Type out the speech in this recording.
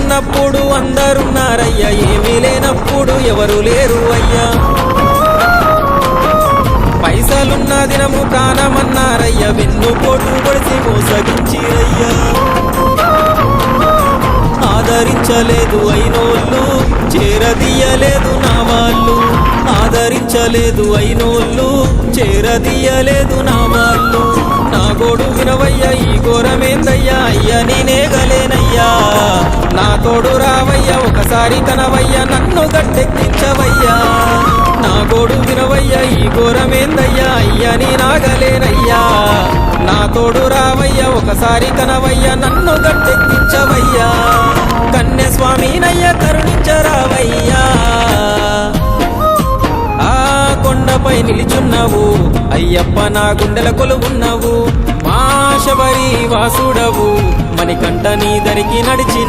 ఉన్నప్పుడు అందరున్నారయ్యా, ఏమీ లేనప్పుడు ఎవరు లేరు అయ్యా. పైసలున్న దినము ప్రాణమన్నారయ్యా, వెన్నుపోటు పొడిచి మోసగించిరయ్యా. ఆదరించలేదు అయినోళ్ళు, చేరదీయలేదు నా వాళ్ళు. ఆదరించలేదు అయినోళ్ళు, చేరదీయలేదు నా వాళ్ళు. నా గోడు వినవయ్యా, ఈ ఘోరమేందయ్యా, అయ్యా నేనేగలేనయ్యా. నా తోడు రావయ్యా, ఒకసారి కనవయ్యా, నన్ను గట్టెక్కించవయ్యా. నా గోడు వినవయ్యా, ఈ ఘోరమేందయ్యా, అయ్యా నేనాగలేనయ్యా. నా తోడు రావయ్యా, ఒకసారి కనవయ్యా, నన్ను గట్టెక్కించవయ్యా. కన్యస్వామినయ్యా కరుణించరావయ్యా. ఆ కొండపై నిలిచున్నావు అయ్యప్ప, నా గుండెల కొలువున్నావు. మా శబరి వాసుడవు, మణికంఠ నీ దరికి నడిచిన